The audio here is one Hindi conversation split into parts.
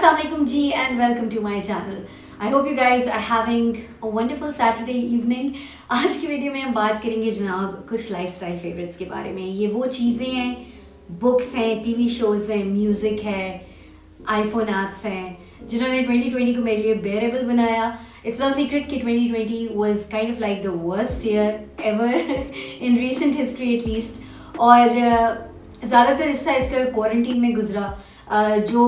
Assalamualaikum ji and welcome to my channel. I hope you guys are having a wonderful Saturday evening. आज की वीडियो में हम बात करेंगे जनाब कुछ लाइफस्टाइल फेवरेट्स के बारे में. ये वो चीज़ें हैं, बुक्स हैं, टीवी शोज़ हैं, म्यूज़िक है, आईफोन ऐप्स हैं जिन्होंने 2020 को मेरे लिए बेरेबल बनाया. It's no secret कि 2020 was kind of like the worst year ever in recent history at least. और ज़्यादातर इसका क्वारंटीन में गुजरा. जो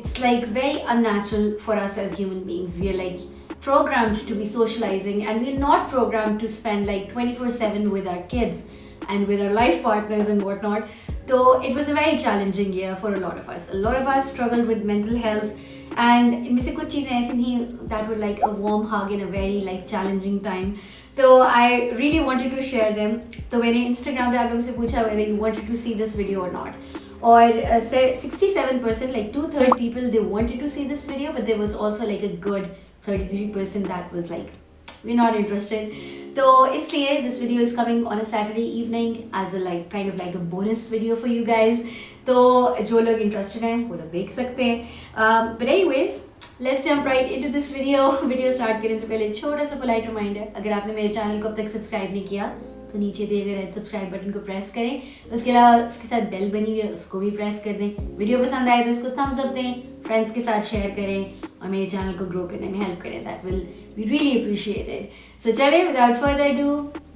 it's like very unnatural for us as human beings. We are like programmed to be socializing and we're not programmed to spend like 24/7 with our kids and with our life partners and whatnot. So it was a very challenging year for a lot of us. A lot of us struggled with mental health and इनमें से कुछ चीज़ें ऐसी थी that were like a warm hug in a very like challenging time. तो I really wanted to share them. तो मैंने Instagram पे आप लोगों से पूछा whether you wanted to see this video or not. Or 67%, like 2/3 people, they wanted to see this video, but there was also like a good 33% that was like, we're not interested. So इसलिए this video is coming on a Saturday evening as a like kind of like a bonus video for you guys. तो जो लोग interested हैं वो लोग देख सकते हैं. But anyways, let's jump right into this video. Video start करने से पहले छोटा सा polite reminder, अगर आपने मेरे चैनल को अब तक सब्सक्राइब नहीं किया तो नीचे दिए गए रेड सब्सक्राइब बटन को प्रेस करें. उसके अलावा उसके साथ बेल बनी हुई है उसको भी प्रेस कर दें. वीडियो पसंद आए तो उसको थम्स अप दें, फ्रेंड्स के साथ शेयर करें और मेरे चैनल को ग्रो करने में हेल्प करें. That will be really appreciated. So चलिए without further do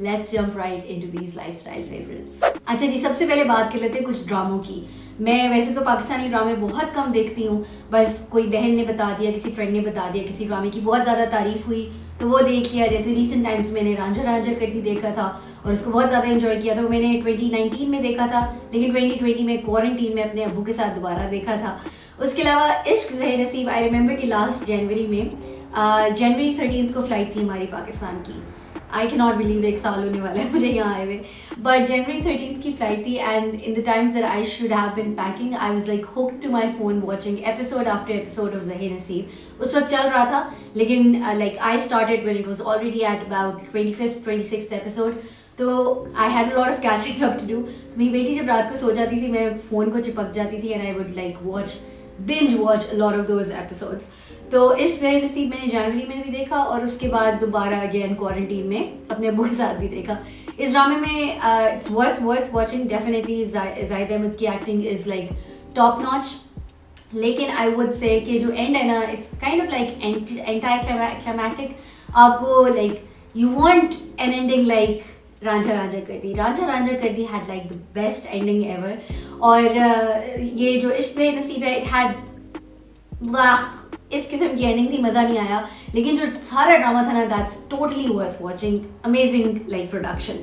let's jump right into these lifestyle favourites. अच्छा जी, सबसे पहले बात कर लेते हैं कुछ ड्रामों की. मैं वैसे तो पाकिस्तानी ड्रामे बहुत कम देखती हूँ. बस कोई बहन ने बता दिया, किसी फ्रेंड ने बता दिया, किसी ड्रामे की बहुत ज़्यादा तारीफ हुई तो वो देख लिया. जैसे रिसेंट टाइम्स मैंने रांझा रांझा करती देखा था और उसको बहुत ज़्यादा एंजॉय किया था. वो मैंने 2019 में देखा था लेकिन 2020 में क्वारंटीन में अपने अब्बू के साथ दोबारा देखा था. उसके अलावा इश्क ज़हे नसीब, आई रिमेंबर कि लास्ट जनवरी में जनवरी 13 को फ़्लाइट थी हमारी पाकिस्तान की. आई कैन नॉट बिलीव 1 साल होने वाला है मुझे यहाँ आए हुए. बट जनवरी 13 की फ़्लाइट थी and in the times that I should have been packing I was like hooked to my phone watching episode after episode of Zahe Naseeb. उस वक्त चल रहा था लेकिन like I started when it was already at about 25th 26th episode. तो I had a lot of catching up to do. मेरी बेटी जब रात को सो जाती थी मैं फ़ोन को चिपक जाती थी and I would like binge watch a lot of those episodes. तो इश्क ज़हे नसीब मैंने जनवरी में भी देखा और उसके बाद दोबारा अगेन क्वारंटीन में अपने अब्बू के साथ भी देखा. इस ड्रामे में it's worth watching definitely. Zahid Ahmed की acting is like top notch. लेकिन आई वुड से कि जो एंड है ना it's kind of like anti climactic. आपको like you want an ending like Ranjha Ranjha Kardi had like the best ending ever. और ये जो इश्क ज़हे नसीब है इट हैड वाह इस किस्म की एंडिंग थी, मज़ा नहीं आया. लेकिन जो सारा ड्रामा था ना that's totally worth watching. Amazing like production.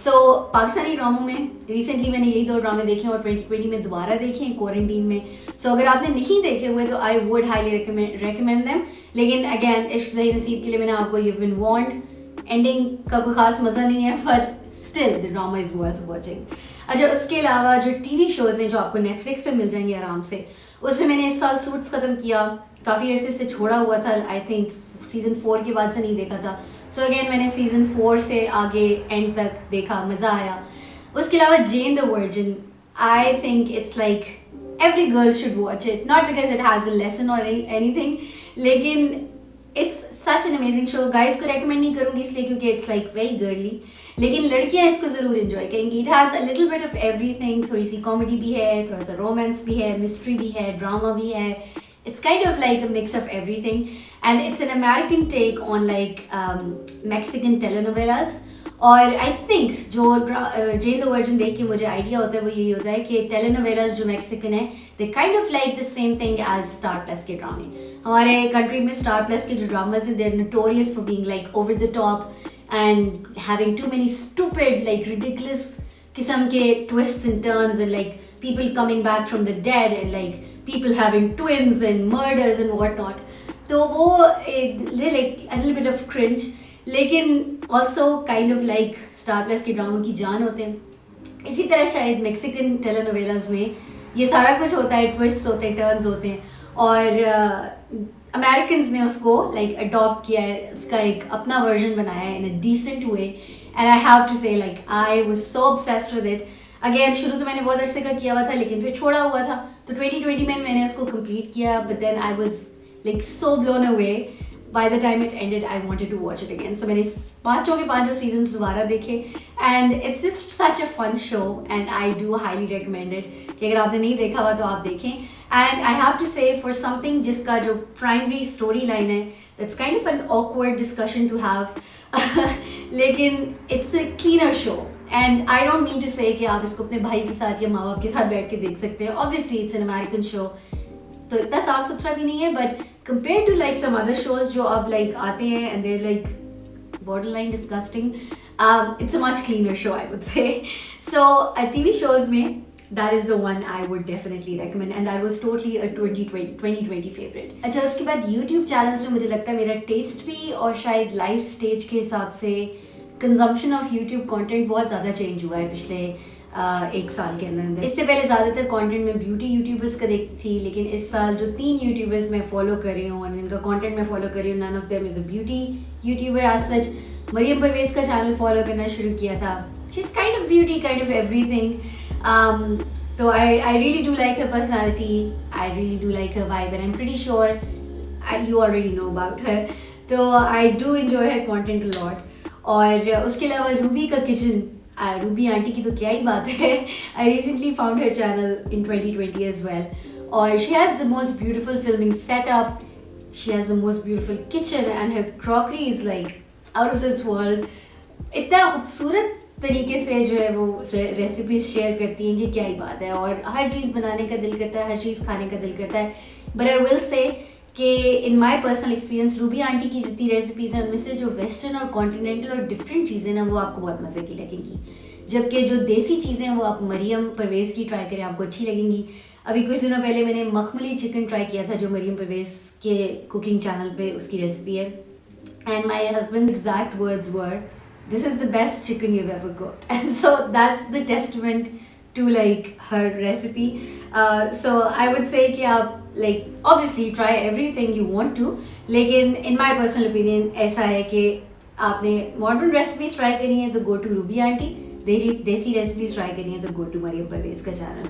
So Pakistani ड्रामों में रिसेंटली मैंने यही 2 ड्रामे देखे और 2020 में दोबारा देखे हैं क्वारंटीन में. सो अगर आपने नहीं देखे हुए तो I would highly recommend them. लेकिन अगेन इश्क ज़हे नसीब के लिए मैंने आपको यू बीन वार्न्ड, एंडिंग का कोई खास मज़ा नहीं है but still the drama is worth watching. अच्छा, उसके अलावा जो टीवी शोज़ हैं जो आपको नेटफ्लिक्स पे मिल जाएंगे आराम से, उसमें मैंने इस साल सूट्स ख़त्म किया. काफ़ी अर्से से छोड़ा हुआ था. आई थिंक सीज़न 4 के बाद से नहीं देखा था. सो अगेन मैंने सीज़न 4 से आगे एंड तक देखा, मज़ा आया. उसके अलावा Jane the Virgin, I think it's like every girl should watch it. Not because it has a lesson और एनीथिंग, लेकिन it's such an amazing show. Guys को रेकमेंड नहीं करूँगी इसलिए क्योंकि इट्स लाइक वेरी गर्ली, लेकिन लड़कियाँ इसको ज़रूर इन्जॉय करेंगी. It has a little bit of everything. थोड़ी सी कॉमेडी भी है, थोड़ा सा रोमांस भी है, मिस्ट्री भी है, ड्रामा भी है. It's kind of like a mix of everything and it's an American take on like Mexican telenovelas. और I think जो जेन द वर्जिन देख के मुझे आइडिया होता है वो यही होता है कि टेलीनोवेलास जो मैक्सिकन है they kind of like the same thing as Star Plus के ड्रामे. हमारे कंट्री में Star Plus के जो ड्रामाज हैं they're notorious for being like over the top and having too many stupid like ridiculous किस्म के twists and turns and like people coming back from the dead and like people having twins and murders and whatnot. तो वो like a little bit of cringe लेकिन also kind of like Star Plus के ड्रामों की जान होते हैं. इसी तरह शायद मेक्सिकन टेलीनोवेलास में ये सारा कुछ होता है, ट्विस्ट्स होते हैं, टर्न्स होते हैं और अमेरिकन्स ने उसको लाइक अडॉप्ट किया है, उसका एक अपना वर्जन बनाया है in a decent way. And I have to say like I was so obsessed with it. Again शुरू तो मैंने बहुत अरसे का किया हुआ था लेकिन फिर छोड़ा हुआ था, तो 2020 में मैंने उसको कंप्लीट किया, but then I was like so blown away by the time it ended I wanted to watch it again. So मैंने पांचों के पांचों सीजन्स दोबारा देखे and it's just such a fun show and I do highly recommend it कि अगर आपने नहीं देखा हुआ तो आप देखें. And I have to say for something जिसका जो प्राइमरी स्टोरी लाइन है that's kind of an awkward discussion to have लेकिन it's a cleaner show and I don't mean to say कि आप इसको अपने भाई के साथ या माँ बाप के साथ बैठ के देख सकते हैं. Obviously it's an American show तो इतना साफ सुथरा भी नहीं है, but compare to like some other shows जो अब लाइक आते हैं and there like borderline disgusting, it's a much cleaner show I would say. So TV shows में that is the one I would definitely recommend and that was totally a 2020 favorite. अच्छा उसके बाद YouTube channels में मुझे लगता है मेरा taste भी और शायद life stage के हिसाब से consumption of YouTube content बहुत ज़्यादा change हुआ है पिछले एक साल के अंदर. इससे पहले ज़्यादातर कंटेंट मैं ब्यूटी यूट्यूबर्स का देखती थी, लेकिन इस साल जो 3 यूट्यूबर्स मैं फॉलो कर रही हूँ और इनका कंटेंट मैं फॉलो कर रही हूँ, none of them is a beauty youtuber as such. Mariam Parvez का चैनल फॉलो करना शुरू किया था. She is kind of beauty, kind of everything. तो I really do like her personality, I really do like her vibe and I am pretty sure you already know about her. तो I do enjoy her content a lot. और उसके अलावा रूबी का किचन, रूबी आंटी की तो क्या ही बात है. I recently found her channel in 2020 as well और she has the most beautiful filming setup, she has the most beautiful kitchen and her crockery is like out of this world. इतना खूबसूरत तरीके से जो है वो रेसिपीज शेयर करती हैं कि क्या ही बात है. और हर चीज़ बनाने का दिल करता है, हर चीज़ खाने का दिल करता है. बट आई विल से कि in my personal experience Ruby aunty की जितनी रेसिपीज़ हैं उनमें से जो वेस्टर्न और कॉन्टिनेंटल और डिफरेंट चीज़ें ना वो आपको बहुत मज़े की लगेंगी, जबकि जो देसी चीज़ें हैं वो आप मरियम परवेज़ की ट्राई करें, आपको अच्छी लगेंगी. अभी कुछ दिनों पहले मैंने मखमली चिकन ट्राई किया था जो मरियम परवेज़ के कुकिंग चैनल पे उसकी रेसिपी है and my husband exact words were this is the best chicken you've ever cooked. And so that's the testament to like her recipe. So I would say कि आप like obviously try everything you want to, लेकिन in my personal opinion ऐसा है कि आपने modern recipes try करनी है तो go to रूबी आंटी, देसी recipes try करनी है तो go to मरियम परवेज़ का चैनल.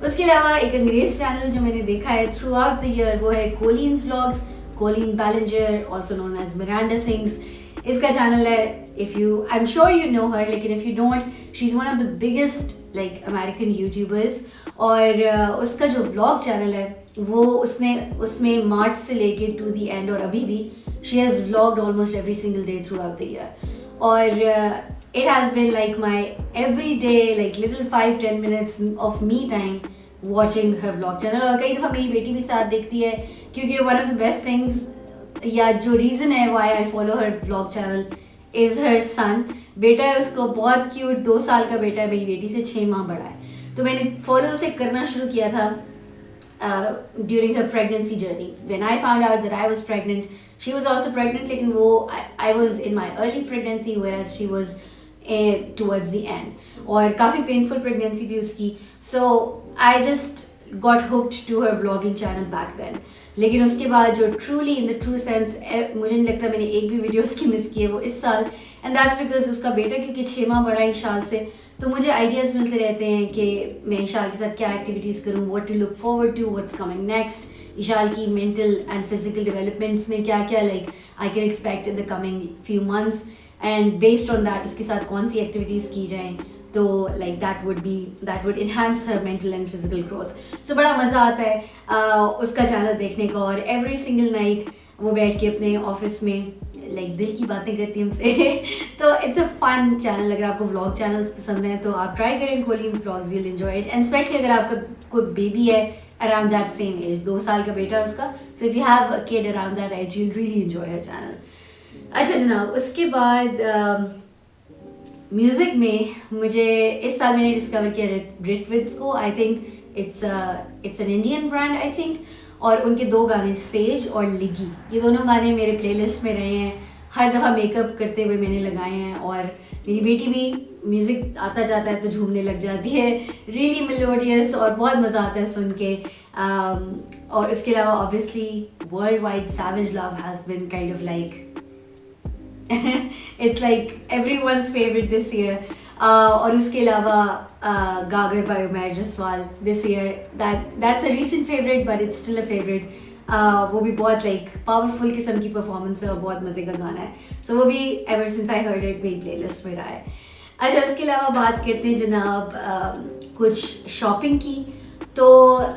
उसके अलावा एक अंग्रेज चैनल जो मैंने देखा है थ्रू आउट द ईयर वो है Colleen's vlogs, Colleen Ballinger also known as Miranda Sings. इसका चैनल है, if you I am sure you know her, लेकिन if you don't, she is one of the biggest like American youtubers. और उसका जो व्लॉग चैनल है वो उसमें मार्च से लेके टू दी एंड और अभी भी she has vlogged almost every single day throughout the year. और it has been like my every day like little 5-10 minutes of me time watching her vlog channel. और कई दफ़ा मेरी बेटी भी साथ देखती है क्योंकि one of the best things या जो रीज़न है why I follow her vlog channel is her son. बेटा है उसको, बहुत क्यूट 2 साल का बेटा है, मेरी बेटी से 6 माह बड़ा है. तो मैंने फॉलो उसे करना शुरू किया था during her pregnancy journey. When I found out that I was pregnant, she was also pregnant, लेकिन वो I was in my early pregnancy where she was towards the end और काफ़ी पेनफुल प्रेगनेंसी थी उसकी. So I just got hooked to her vlogging channel back then. लेकिन उसके बाद जो truly in the true sense मुझे नहीं लगता मैंने एक भी वीडियो उसकी मिस की है वो इस साल. एंड दैट्स बिकॉज उसका बेटा क्योंकि 6 माह बड़ा है ईशाल से, तो मुझे आइडियाज़ मिलते रहते हैं कि मैं ईशाल के साथ क्या एक्टिविटीज़ करूँ, what to look forward to, what's coming next, Ishal की मेंटल एंड फिजिकल डेवलपमेंट्स में क्या क्या like I can expect in the coming few months and based on that उसके साथ कौन सी एक्टिविटीज़ की जाएँ तो like that would enhance her mental and physical growth. So बड़ा मज़ा आता है उसका चैनल देखने का. और एवरी सिंगल नाइट वो बैठ के अपने ऑफिस में लाइक दिल की बातें करती है हमसे. तो इट्स अ फन चैनल. अगर आपको व्लॉग चैनल्स पसंद हैं तो आप ट्राई करें Collins vlogs, you will enjoy it. And specially अगर आपका कोई बेबी है अराउंड दैट सेम एज, 2 साल का बेटा है उसका, so if you have a kid around that age you will really enjoy her channel. अच्छा जनाब, उसके बाद म्यूज़िक में मुझे इस साल मैंने डिस्कवर किया रिटविड्स को. आई think it's an Indian brand I think. और उनके 2 गाने सेज और लिगी, ये दोनों गाने मेरे प्लेलिस्ट में रहे हैं. हर दफ़ा मेकअप करते हुए मैंने लगाए हैं और मेरी बेटी भी म्यूज़िक आता जाता है तो झूमने लग जाती है. रियली मेलोडियस और बहुत मज़ा आता है सुन के. और उसके अलावा obviously world wide savage love has been kind of like it's like everyone's favorite this year. और उसके अलावा Gagar by Umair Jaswal this year. That's a recent favorite, but it's still a favorite. वो भी बहुत लाइक पावरफुल किस्म की परफॉर्मेंस है और बहुत मज़े का गाना है. सो वो भी ever since I heard it मेरी प्लेलिस्ट में रहा है. अच्छा, उसके अलावा बात करते हैं जनाब कुछ शॉपिंग की. तो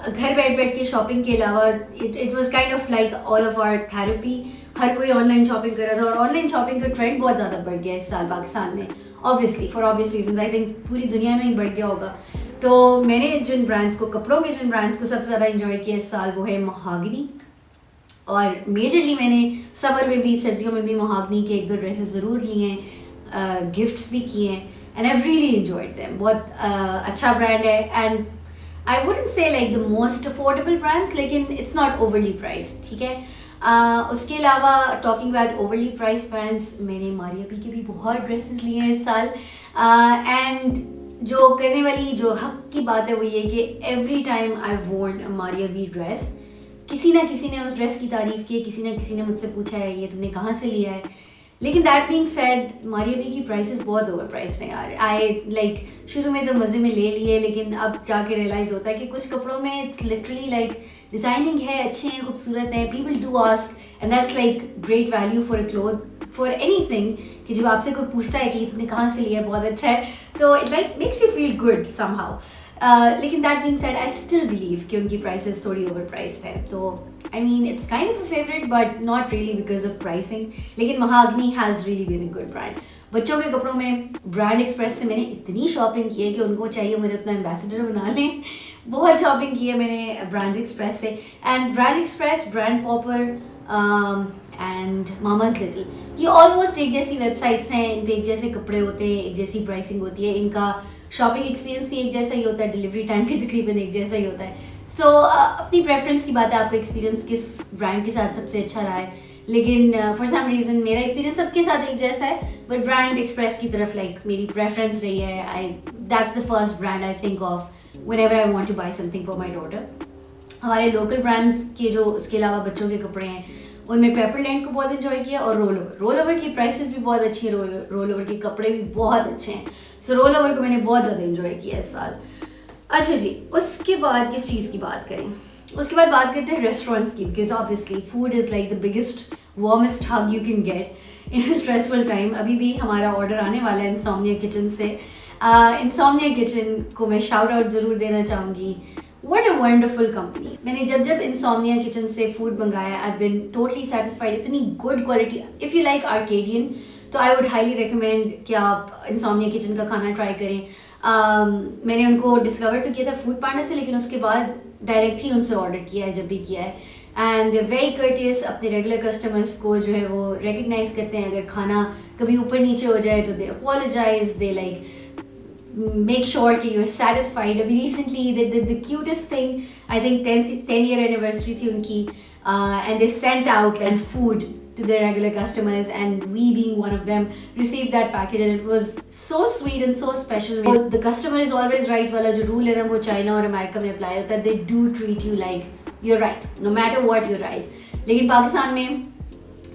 घर बैठ बैठ के शॉपिंग के अलावा it was kind of like all of our therapy. हर कोई ऑनलाइन शॉपिंग कर रहा था और ऑनलाइन शॉपिंग का ट्रेंड बहुत ज़्यादा बढ़ गया इस साल पाकिस्तान में. Obviously for obvious reason, I think पूरी दुनिया में ही बढ़ गया होगा. तो मैंने जिन ब्रांड्स को, कपड़ों के जिन ब्रांड्स को सबसे ज़्यादा इंजॉय किया इस साल वो है महागनी. और मेजरली मैंने समर में भी सर्दियों में भी महागनी के 1-2 ड्रेसेस ज़रूर लिए हैं, गिफ्ट्स भी किए हैं, and I really enjoyed them. बहुत अच्छा ब्रांड है and I wouldn't say like the most affordable brands, लेकिन इट्स नॉट ओवरली प्राइस्ड. ठीक है. उसके अलावा talking about overly price brands, मैंने मारिया पी के भी बहुत ड्रेसेस लिए हैं इस साल. एंड जो करने वाली जो हक की बात है वो ये कि every time I want Maria B dress, किसी ना किसी ने उस ड्रेस की तारीफ की है, किसी ना किसी ने मुझसे पूछा है ये तुमने कहाँ से लिया है. लेकिन that being said, Maria B की प्राइसेस बहुत ओवर प्राइस्ड हैं यार. आई लाइक शुरू में तो मज़े में ले लिए, लेकिन अब जाके रियलाइज़ होता है कि कुछ कपड़ों में इट्स लिटरली लाइक डिज़ाइनिंग है, अच्छे हैं, खूबसूरत हैं, people do ask and that's like great value for a cloth for anything. कि जब आपसे कोई पूछता है कि तुमने कहाँ से लिया है, बहुत अच्छा है, तो it like makes you feel good somehow. लेकिन that being said, I still believe कि उनकी प्राइसेस थोड़ी ओवर प्राइस्ड है. तो I mean, it's kind of a favorite, but not really because of pricing. लेकिन mahogany has really been a good brand. बच्चों के कपड़ों में ब्रांड एक्सप्रेस से मैंने इतनी शॉपिंग की है कि उनको चाहिए मुझे अपना एम्बेसडर बना लें. बहुत शॉपिंग की है मैंने ब्रांड एक्सप्रेस से. And brand express, brand popper and mama's little, ये ऑलमोस्ट एक जैसी वेबसाइट्स हैं. इन पे एक जैसे कपड़े होते हैं, एक जैसी प्राइसिंग होती है. इनका शॉपिंग एक्सपीरियंस भी एक जैसा ही होता है, डिलीवरी टाइम भी तकरीबन एक जैसा ही होता है. सो अपनी प्रेफरेंस की बात है, आपका एक्सपीरियंस किस ब्रांड के साथ सबसे अच्छा रहा है. लेकिन फॉर सम रीज़न मेरा एक्सपीरियंस सबके साथ एक जैसा है, बट ब्रांड एक्सप्रेस की तरफ लाइक मेरी प्रेफरेंस रही है. I that's the first brand I think of whenever I want to buy something for my daughter. हमारे लोकल ब्रांड्स के जो उसके अलावा बच्चों के कपड़े हैं उनमें पेपरलैंड को बहुत इन्जॉय किया और रोल ओवर की प्राइसेस भी बहुत अच्छी है, रोल ओवर के कपड़े भी बहुत अच्छे हैं. सो रोल ओवर को मैंने बहुत ज़्यादा इन्जॉय किया इस साल. अच्छा जी, उसके बाद किस चीज़ की बात करें? उसके बाद बात करते हैं रेस्टोरेंट्स की, because obviously food is like the biggest warmest hug you can get in stressful time. अभी भी हमारा ऑर्डर आने वाला है इंसोम्निया किचन से. इंसोम्निया किचन को मैं शाउट आउट ज़रूर देना चाहूँगी. What a wonderful company. मैंने जब इंसोम्निया किचन से फूड मंगाया, आई बीन टोटली सेटिस्फाइड. इतनी good quality. If you like Arcadian तो आई वुड हाईली रिकमेंड कि आप इंसोम्निया किचन का खाना ट्राई करें. मैंने उनको डिस्कवर तो किया था फूड पांडा से, लेकिन उसके बाद डायरेक्ट ही उनसे ऑर्डर किया है जब भी किया है. And very courteous. अपने रेगुलर कस्टमर्स को जो है वो रिकग्नाइज करते हैं. अगर खाना कभी ऊपर नीचे हो जाए तो they apologize, they like make sure कि you're satisfied. अभी recently the cutest thing, I think 10 year anniversary थी उनकी, and they sent out like food to their regular customers, and we being one of them received that package, and it was so sweet and so special. The customer is always right वाला जो रूल है ना वो चाइना और अमेरिका में अप्लाई होता है. They do treat you like you're right no matter what, you're right. लेकिन पाकिस्तान में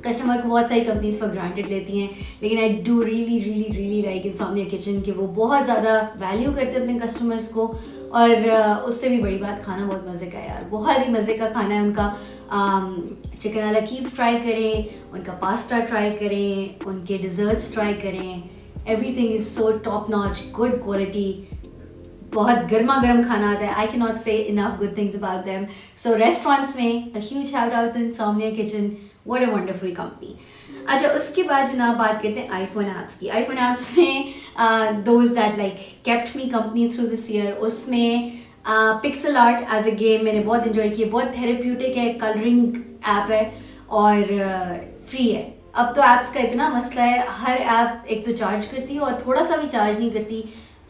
कस्टमर को बहुत सारी कंपनीज फॉर ग्रांटेड लेती हैं. लेकिन I do really like insomnia kitchen कि वो बहुत ज़्यादा वैल्यू करते हैं अपने कस्टमर्स को. और उससे भी बड़ी बात, खाना बहुत मज़े का है यार, बहुत ही मज़े का खाना है उनका. चिकन वाला कीफ ट्राई करें, उनका पास्ता ट्राई करें, उनके डिज़र्ट्स ट्राई करें. Everything is so top notch, good quality, बहुत गर्मा गर्म खाना आता है. I can not say enough good things about them. So restaurants में a huge shout out to Insomnia Kitchen. What a wonderful company. अच्छा, उसके बाद जनाब बात करते हैं आईफोन ऐप्स की. आईफोन ऐप्स में those that like kept me company through this year, उसमें pixel art as a game मैंने बहुत इन्जॉय किया. बहुत थेरेप्यूटिक है, कलरिंग ऐप है और फ्री है. अब तो ऐप्स का इतना मसला है, हर ऐप एक तो चार्ज करती है और थोड़ा सा भी चार्ज नहीं करती.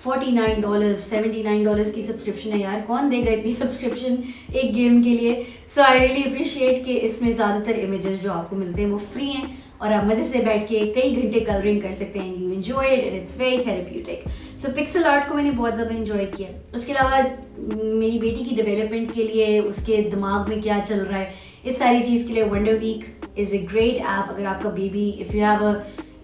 $49 $79 की सब्सक्रिप्शन है यार, कौन देगा इतनी सब्सक्रिप्शन एक गेम के लिए. सो आई रियली अप्रिशिएट कि इसमें ज़्यादातर इमेजेस जो आपको मिलते हैं वो फ्री हैं और आप मज़े से बैठ के कई घंटे कलरिंग कर सकते हैं. You enjoy it and it's very therapeutic. So pixel art को मैंने बहुत ज़्यादा इन्जॉय किया. उसके अलावा मेरी बेटी की डेवलपमेंट के लिए उसके दिमाग में क्या चल रहा है, इस सारी चीज़ के लिए wonder week is a great app. अगर आपका baby, if you have a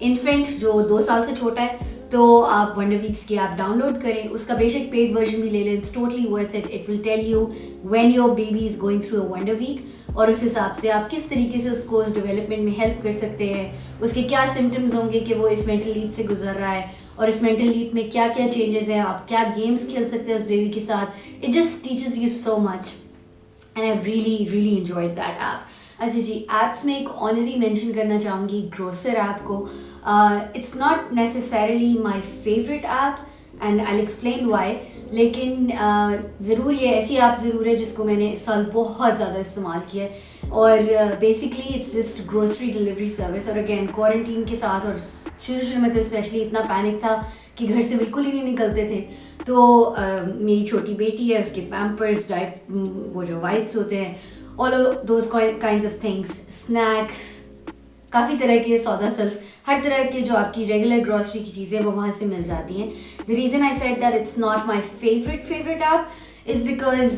infant जो 2 साल से छोटा है, तो आप वंडर वीक्स की ऐप डाउनलोड करें, उसका बेशक पेड वर्जन भी ले लें, it's totally worth it. It will tell you when your baby is going through a wonder week और उस हिसाब से आप किस तरीके से उसको उस डेवलपमेंट में हेल्प कर सकते हैं, उसके क्या सिम्टम्स होंगे कि वो इस मेंटल लीप से गुजर रहा है और इस मेंटल लीप में क्या क्या चेंजेस हैं, आप क्या गेम्स खेल सकते हैं उस बेबी के साथ। It just teaches you so much and I really enjoyed that app. अच्छा जी, ऐप्स में एक ऑनरी मेंशन करना चाहूँगी ग्रोसर ऐप को। It's not necessarily my favourite app and I explain why, लेकिन ज़रूर ये ऐसी ऐप ज़रूर है जिसको मैंने इस साल बहुत ज़्यादा इस्तेमाल किया है और basically it's just grocery delivery service. और अगेन क्वारंटीन के साथ और शुरू में तो स्पेशली इतना पैनिक था कि घर से बिल्कुल ही नहीं निकलते थे, तो मेरी छोटी बेटी है, उसके पैम्पर्स, वो जो वाइप्स होते हैं, all those kinds of things, snacks, काफ़ी तरह के सौदा सल्फ, हर तरह के जो आपकी रेगुलर ग्रॉसरी की चीज़ें वो वहाँ से मिल जाती हैं। The reason I said that it's not my favourite app is because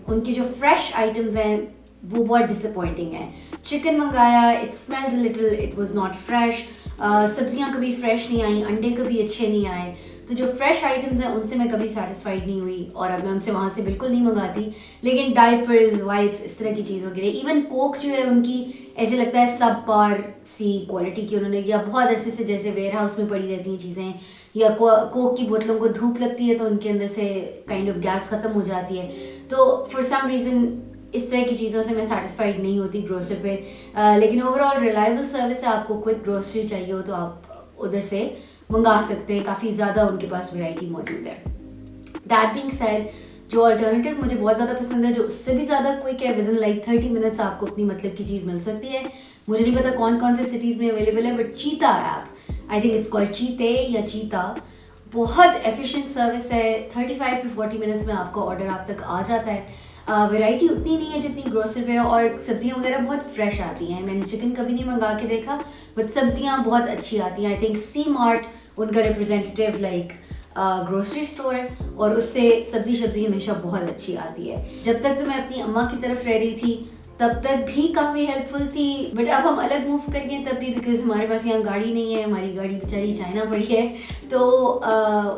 उनके जो फ्रेश आइटम्स हैं वो बहुत डिसअपॉइंटिंग है। चिकन मंगाया, it smelled little, it was not fresh. सब्जियां कभी फ्रेश नहीं आई, अंडे कभी अच्छे नहीं आए, तो जो फ्रेश आइटम्स हैं उनसे मैं कभी सेटिस्फाइड नहीं हुई और अब मैं उनसे वहाँ से बिल्कुल नहीं मंगाती। लेकिन डायपर्स, वाइप्स, इस तरह की चीज़ों के लिए, इवन कोक जो है उनकी ऐसे लगता है सब पार सी क्वालिटी की उन्होंने, या बहुत अरसे से जैसे वेयर हाउस में पड़ी रहती हैं चीज़ें, या कोक की बोतलों को धूप लगती है तो उनके अंदर से काइंड ऑफ गैस ख़त्म हो जाती है। तो फॉर सम रीज़न इस तरह की चीज़ों से मैं सेटिस्फाइड नहीं होती ग्रोसर पे। लेकिन ओवरऑल रिलायबल सर्विस है, आपको क्विक ग्रोसरी चाहिए हो तो आप उधर से मंगा सकते हैं, काफ़ी ज़्यादा उनके पास वैरायटी मौजूद है। दैट बीइंग सेड, जो अल्टरनेटिव मुझे बहुत ज़्यादा पसंद है, जो उससे भी ज़्यादा क्विक है, विद इन लाइक 30 मिनट्स आपको अपनी मतलब की चीज़ मिल सकती है। मुझे नहीं पता कौन कौन से सिटीज़ में अवेलेबल है, बट चीता app, I think it's called चीते या चीता, बहुत एफिशिएंट सर्विस है। 35 to 40 मिनट्स में आपका ऑर्डर आप तक आ जाता है। वैरायटी उतनी नहीं है जितनी ग्रोसरी पे, और सब्जियां वगैरह बहुत फ्रेश आती हैं। मैंने चिकन कभी नहीं मंगा के देखा, बट सब्जियां बहुत अच्छी आती हैं। आई थिंक सी मार्ट उनका रिप्रेजेंटेटिव लाइक ग्रोसरी स्टोर है और उससे सब्जी हमेशा बहुत अच्छी आती है। जब तक तो मैं अपनी अम्मा की तरफ रह रही थी तब तक भी काफ़ी हेल्पफुल थी, बट अब हम अलग मूव कर गए तब भी, बिकॉज हमारे पास यहाँ गाड़ी नहीं है, हमारी गाड़ी बेचारी चाइना पड़ी है, तो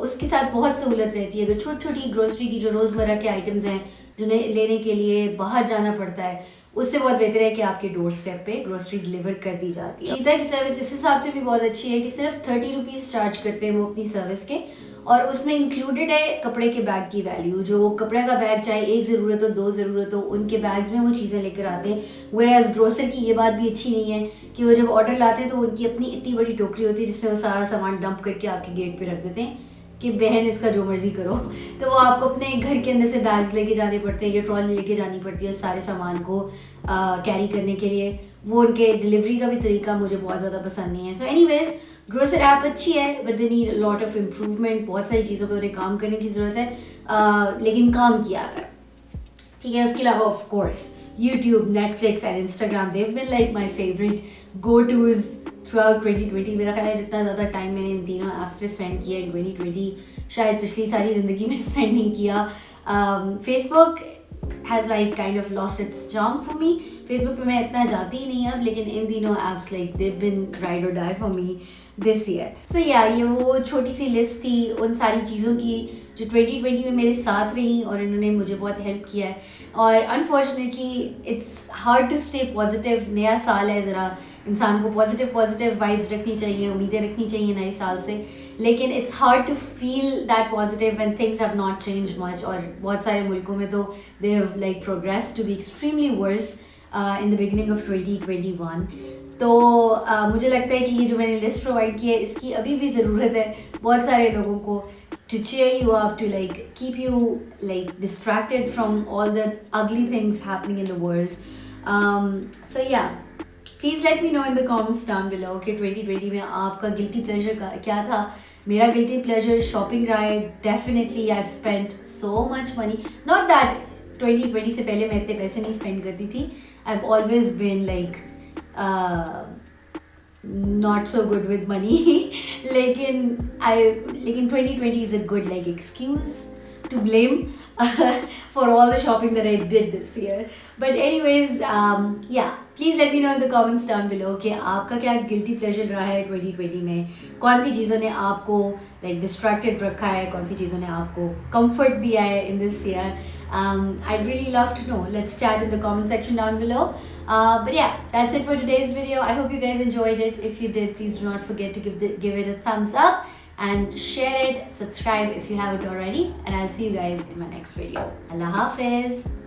उसके साथ बहुत सहूलत रहती है। तो छोटी छोटी ग्रोसरी की जो रोज़मर्रा के आइटम्स हैं जिन्हें लेने के लिए बाहर जाना पड़ता है, उससे बहुत बेहतर है कि आपके डोर स्टेप पे ग्रोसरी डिलीवर कर दी जाती है। चीता की सर्विस इस हिसाब से भी बहुत अच्छी है कि सिर्फ 30 रुपीज़ चार्ज करते हैं वो अपनी सर्विस के, और उसमें इंक्लूडेड है कपड़े के बैग की वैल्यू। जो कपड़े का बैग चाहे एक ज़रूरत हो, दो ज़रूरत हो, उनके बैग्स में वो चीज़ें लेकर आते हैं। वेयरएज़ ग्रोसर की ये बात भी अच्छी नहीं है कि वो जब ऑर्डर लाते हैं तो उनकी अपनी इतनी बड़ी टोकरी होती है जिसमें वो सारा सामान डंप करके आपके गेट पे रख देते हैं कि बहन इसका जो मर्जी करो। तो वो आपको अपने घर के अंदर से बैग्स लेके जाने पड़ते हैं या ट्रॉली लेके जानी पड़ती है सारे सामान को कैरी करने के लिए। वो उनके डिलीवरी का भी तरीका मुझे बहुत ज़्यादा पसंद नहीं है। सो एनीवेज, ग्रोसर ऐप अच्छी है, but they need lot of improvement. बहुत सारी चीज़ों पर उन्हें काम करने की ज़रूरत है, लेकिन काम किया है, ठीक है। उसके अलावा of course YouTube, Netflix and Instagram, they have been like my favourite go tos throughout 2020। मेरा ख्याल है जितना ज़्यादा टाइम मैंने इन तीनों ऐप्स पे स्पेंड किया इन 2020 शायद पिछली सारी ज़िंदगी में स्पेंड नहीं किया। Facebook has like kind of lost its charm for me. Facebook पे मैं इतना जाती ही नहीं अब, लेकिन इन तीनों apps like they been ride और die for me this year. So yeah, ये वो छोटी सी लिस्ट थी उन सारी चीज़ों की जो 2020 में मेरे साथ रही और इन्होंने मुझे बहुत हेल्प किया है। और unfortunately it's hard to stay positive. नया साल है, ज़रा इंसान को पॉजिटिव वाइब्स रखनी चाहिए, उम्मीदें रखनी चाहिए नए साल से, लेकिन it's hard to feel that positive when things have not change much. और बहुत सारे मुल्कों में तो they have like progress to be extremely worse in the beginning of 2021। तो मुझे लगता है कि ये जो मैंने लिस्ट प्रोवाइड की है इसकी अभी भी ज़रूरत है बहुत सारे लोगों को, to cheer you up, to like keep you like distracted from all the ugly things happening in the world. So yeah, please let me know in the comments down below कि 2020 में आपका guilty pleasure क्या था। मेरा guilty pleasure shopping रहा है। Definitely I've spent so much money. Not that 2020 से पहले मैं इतने पैसे नहीं spend करती थी। I've always been like not so good with money लेकिन 2020 is a good like excuse to blame for all the shopping that I did this year. But anyways, yeah, please let me know in the comments down below कि आपका क्या guilty pleasure रहा है 2020 में, कौन सी चीज़ों ने आपको like distracted रखा है, कौन सी चीज़ों ने आपको comfort दिया है in this year. I'd really love to know. Let's chat in the comment section down below. But yeah, that's it for today's video. I hope you guys enjoyed it. If you did, please do not forget to give it a thumbs up and share it. Subscribe if you haven't already. And I'll see you guys in my next video. Allah Hafiz.